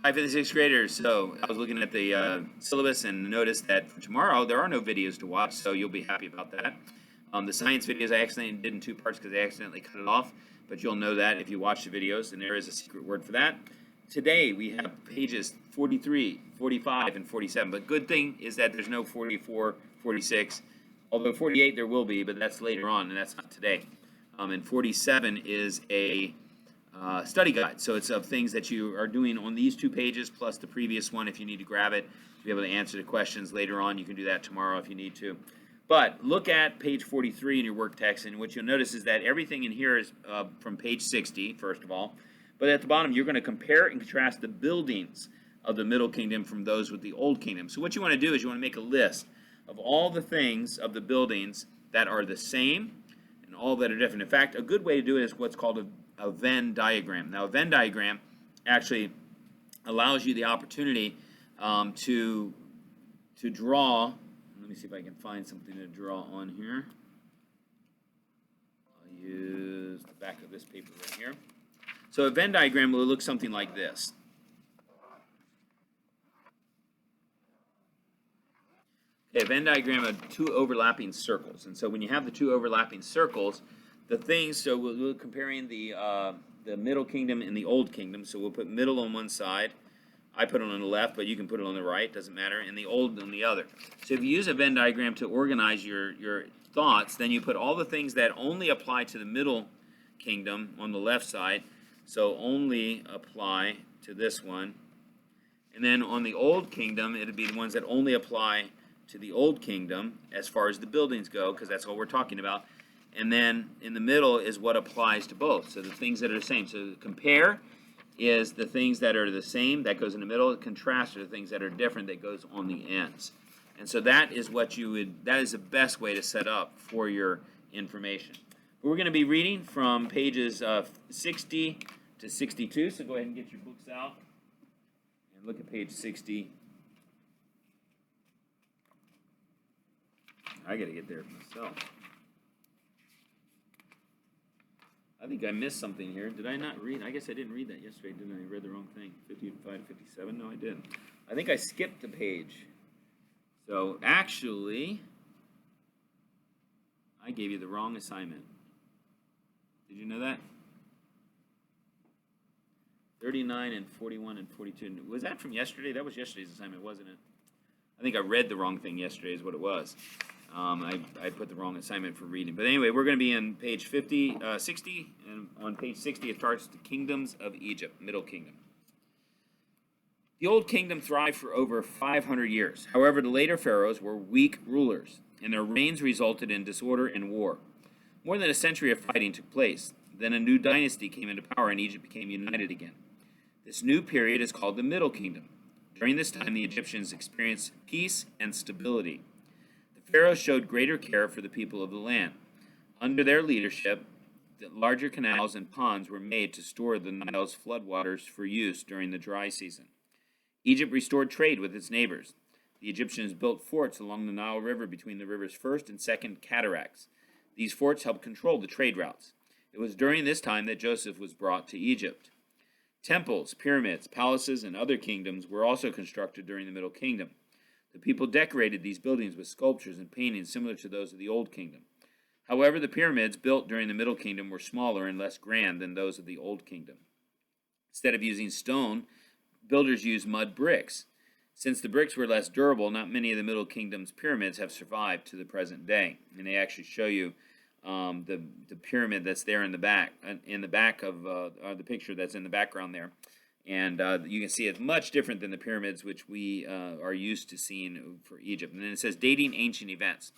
Hi, fifth and sixth graders. So I was looking at the syllabus and noticed that for tomorrow there are no videos to watch, so you'll be happy about that. The science videos I accidentally did in two parts because I accidentally cut it off, but you'll know that if you watch the videos, and there is a secret word for that. Today we have pages 43, 45, and 47, but good thing is that there's no 44, 46, although 48 there will be, but that's later on, and that's not today. And 47 is a study guide. So it's of things that you are doing on these two pages plus the previous one if you need to grab it to be able to answer the questions later on. You can do that tomorrow if you need to. But look at page 43 in your work text, and what you'll notice is that everything in here is from page 60, first of all. But at the bottom, you're going to compare and contrast the buildings of the Middle Kingdom from those with the Old Kingdom. So what you want to do is you want to make a list of all the things of the buildings that are the same and all that are different. In fact, a good way to do it is what's called a Venn diagram. Now, a Venn diagram actually allows you the opportunity to draw. Let me see if I can find something to draw on here. I'll use the back of this paper right here. So a Venn diagram will look something like this. Okay, a Venn diagram of two overlapping circles. And so when you have the two overlapping circles, the things, so we're comparing the Middle Kingdom and the Old Kingdom. So we'll put middle on one side. I put it on the left, but you can put it on the right, doesn't matter, and the old on the other. So if you use a Venn diagram to organize your thoughts, then you put all the things that only apply to the Middle Kingdom on the left side, so only apply to this one. And then on the Old Kingdom, it'd be the ones that only apply to the Old Kingdom as far as the buildings go, because that's what we're talking about. And then in the middle is what applies to both, so the things that are the same. So compare is the things that are the same, that goes in the middle. Contrast are the things that are different, that goes on the ends. And so that is what that is the best way to set up for your information. We're going to be reading from pages 60 to 62, so go ahead and get your books out and look at page 60. I got to get there myself. I think I missed something here. Did I not read? I guess I didn't read that yesterday, didn't I? I read the wrong thing. 55 to 57? No, I didn't. I think I skipped a page. So actually, I gave you the wrong assignment. Did you know that? 39 and 41 and 42. Was that from yesterday? That was yesterday's assignment, wasn't it? I think I read the wrong thing yesterday is what it was. I put the wrong assignment for reading. But anyway, we're going to be on page 60, and on page 60 it starts the kingdoms of Egypt, Middle Kingdom. The Old Kingdom thrived for over 500 years. However, the later pharaohs were weak rulers, and their reigns resulted in disorder and war. More than a century of fighting took place. Then a new dynasty came into power, and Egypt became united again. This new period is called the Middle Kingdom. During this time, the Egyptians experienced peace and stability. The pharaohs showed greater care for the people of the land. Under their leadership, the larger canals and ponds were made to store the Nile's floodwaters for use during the dry season. Egypt restored trade with its neighbors. The Egyptians built forts along the Nile River between the river's first and second cataracts. These forts helped control the trade routes. It was during this time that Joseph was brought to Egypt. Temples, pyramids, palaces, and other kingdoms were also constructed during the Middle Kingdom. The people decorated these buildings with sculptures and paintings similar to those of the Old Kingdom. However, the pyramids built during the Middle Kingdom were smaller and less grand than those of the Old Kingdom. Instead of using stone, builders used mud bricks. Since the bricks were less durable, not many of the Middle Kingdom's pyramids have survived to the present day. And they actually show you the pyramid that's there in the back of the picture that's in the background there. And you can see it's much different than the pyramids which we are used to seeing for Egypt. And then it says dating ancient events.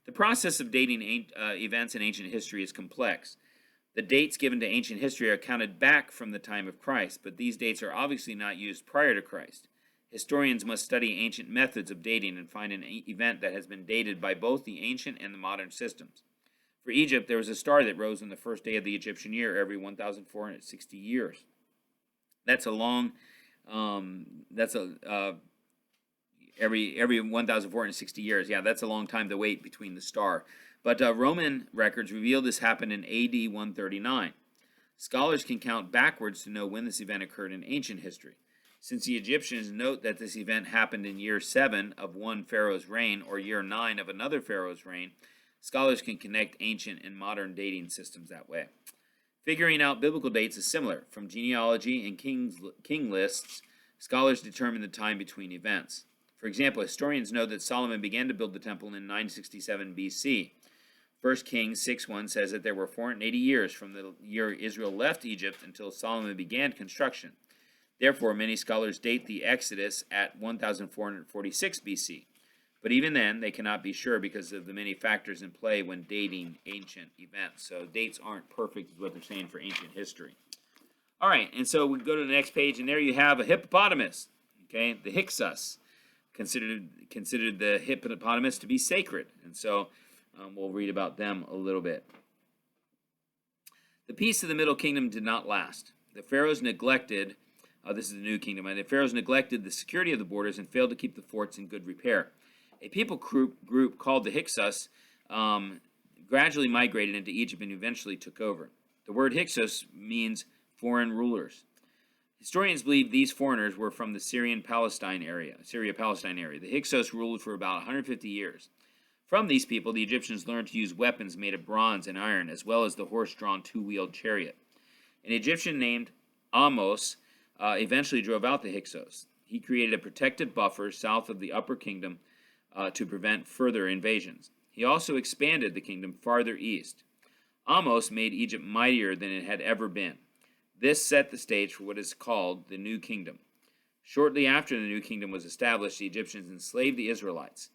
The process of dating events in ancient history is complex. The dates given to ancient history are counted back from the time of Christ, but these dates are obviously not used prior to Christ. Historians must study ancient methods of dating and find an event that has been dated by both the ancient and the modern systems. For Egypt, there was a star that rose on the first day of the Egyptian year every 1,460 years. That's a long, every 1,460 years. Yeah, that's a long time to wait between the star. But Roman records reveal this happened in AD 139. Scholars can count backwards to know when this event occurred in ancient history. Since the Egyptians note that this event happened in year 7 of one pharaoh's reign or year 9 of another pharaoh's reign, scholars can connect ancient and modern dating systems that way. Figuring out biblical dates is similar. From genealogy and king lists, scholars determine the time between events. For example, historians know that Solomon began to build the temple in 967 BC. 1 Kings 6:1 says that there were 480 years from the year Israel left Egypt until Solomon began construction. Therefore, many scholars date the Exodus at 1446 BC. But even then, they cannot be sure because of the many factors in play when dating ancient events. So dates aren't perfect, is what they're saying for ancient history. All right, and so we go to the next page, and there you have a hippopotamus. Okay, the Hyksos, considered the hippopotamus to be sacred, and so we'll read about them a little bit. The peace of the Middle Kingdom did not last. The pharaohs neglected. This is the New Kingdom. And the pharaohs neglected the security of the borders and failed to keep the forts in good repair. A people group called the Hyksos gradually migrated into Egypt and eventually took over. The word Hyksos means foreign rulers. Historians believe these foreigners were from the Syria-Palestine area. The Hyksos ruled for about 150 years. From these people, the Egyptians learned to use weapons made of bronze and iron, as well as the horse-drawn two-wheeled chariot. An Egyptian named Ahmose eventually drove out the Hyksos. He created a protective buffer south of the Upper Kingdom to prevent further invasions. He also expanded the kingdom farther east. Ahmose made Egypt mightier than it had ever been. This set the stage for what is called the New Kingdom. Shortly after the New Kingdom was established, the Egyptians enslaved the Israelites.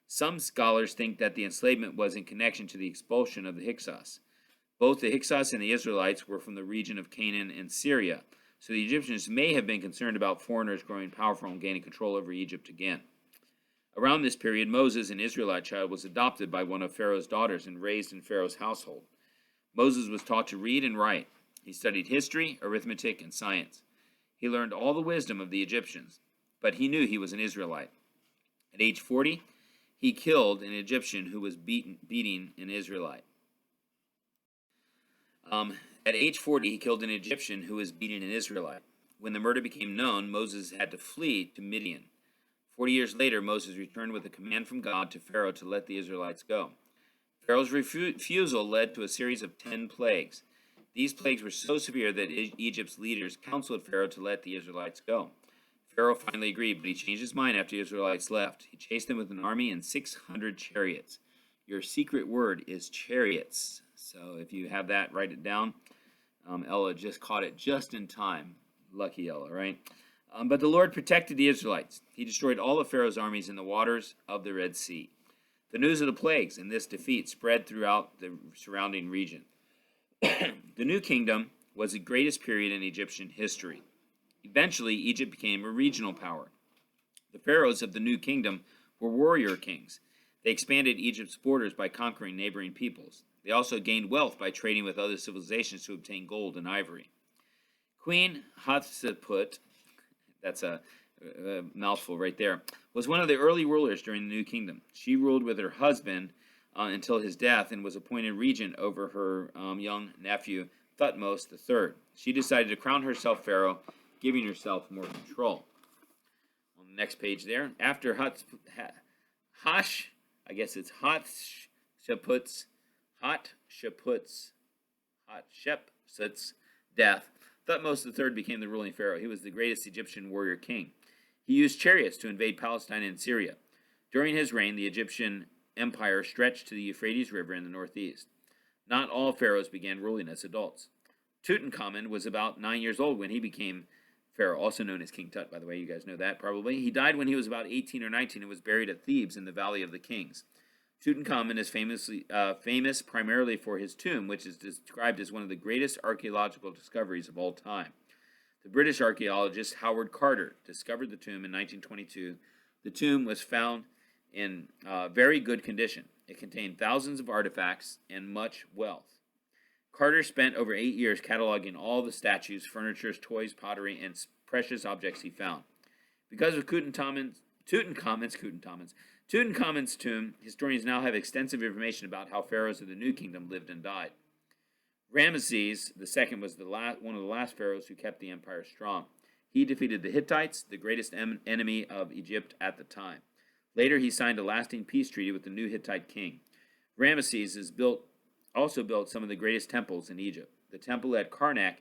Some scholars think that the enslavement was in connection to the expulsion of the Hyksos. Both the Hyksos and the Israelites were from the region of Canaan and Syria, so the Egyptians may have been concerned about foreigners growing powerful and gaining control over Egypt again. Around this period, Moses, an Israelite child, was adopted by one of Pharaoh's daughters and raised in Pharaoh's household. Moses was taught to read and write. He studied history, arithmetic, and science. He learned all the wisdom of the Egyptians, but he knew he was an Israelite. At age 40, he killed an Egyptian who was beating an Israelite. At age 40, he killed an Egyptian who was beating an Israelite. When the murder became known, Moses had to flee to Midian. 40 years later, Moses returned with a command from God to Pharaoh to let the Israelites go. Pharaoh's refusal led to a series of 10 plagues. These plagues were so severe that Egypt's leaders counseled Pharaoh to let the Israelites go. Pharaoh finally agreed, but he changed his mind after the Israelites left. He chased them with an army and 600 chariots. Your secret word is chariots. So if you have that, write it down. Ella just caught it just in time. Lucky Ella, right? But the Lord protected the Israelites. He destroyed all of Pharaoh's armies in the waters of the Red Sea. The news of the plagues and this defeat spread throughout the surrounding region. The New Kingdom was the greatest period in Egyptian history. Eventually, Egypt became a regional power. The pharaohs of the New Kingdom were warrior kings. They expanded Egypt's borders by conquering neighboring peoples. They also gained wealth by trading with other civilizations to obtain gold and ivory. Queen Hatshepsut, that's a mouthful right there, was one of the early rulers during the New Kingdom. She ruled with her husband until his death and was appointed regent over her young nephew, Thutmose III. She decided to crown herself pharaoh, giving herself more control. On the next page there, after Hatshepsut's death, Thutmose III became the ruling pharaoh. He was the greatest Egyptian warrior king. He used chariots to invade Palestine and Syria. During his reign, the Egyptian empire stretched to the Euphrates River in the northeast. Not all pharaohs began ruling as adults. Tutankhamun was about 9 years old when he became pharaoh, also known as King Tut, by the way. You guys know that probably. He died when he was about 18 or 19 and was buried at Thebes in the Valley of the Kings. Tutankhamun is famous primarily for his tomb, which is described as one of the greatest archaeological discoveries of all time. The British archaeologist Howard Carter discovered the tomb in 1922. The tomb was found in very good condition. It contained thousands of artifacts and much wealth. Carter spent over 8 years cataloging all the statues, furniture, toys, pottery, and precious objects he found. Because of Tutankhamen's tomb, historians now have extensive information about how pharaohs of the New Kingdom lived and died. Ramesses II was one of the last pharaohs who kept the empire strong. He defeated the Hittites, the greatest enemy of Egypt at the time. Later, he signed a lasting peace treaty with the new Hittite king. Ramesses also built some of the greatest temples in Egypt. The temple at Karnak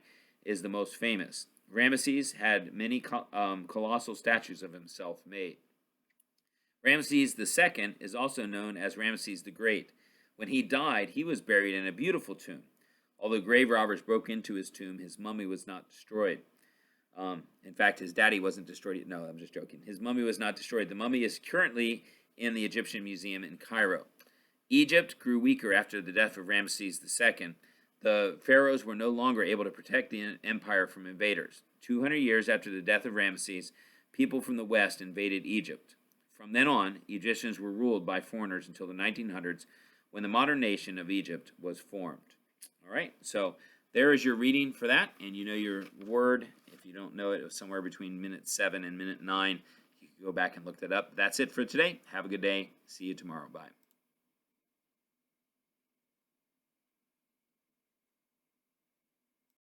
is the most famous. Ramesses had many colossal statues of himself made. Ramesses II is also known as Ramesses the Great. When he died, he was buried in a beautiful tomb. Although grave robbers broke into his tomb, his mummy was not destroyed. In fact, his daddy wasn't destroyed. No, I'm just joking. His mummy was not destroyed. The mummy is currently in the Egyptian Museum in Cairo. Egypt grew weaker after the death of Ramesses II. The pharaohs were no longer able to protect the empire from invaders. 200 years after the death of Ramesses, people from the west invaded Egypt. From then on, Egyptians were ruled by foreigners until the 1900s, when the modern nation of Egypt was formed. All right, so there is your reading for that, and you know your word. If you don't know it, it was somewhere between minute 7 and minute 9. You can go back and look that up. That's it for today. Have a good day. See you tomorrow. Bye.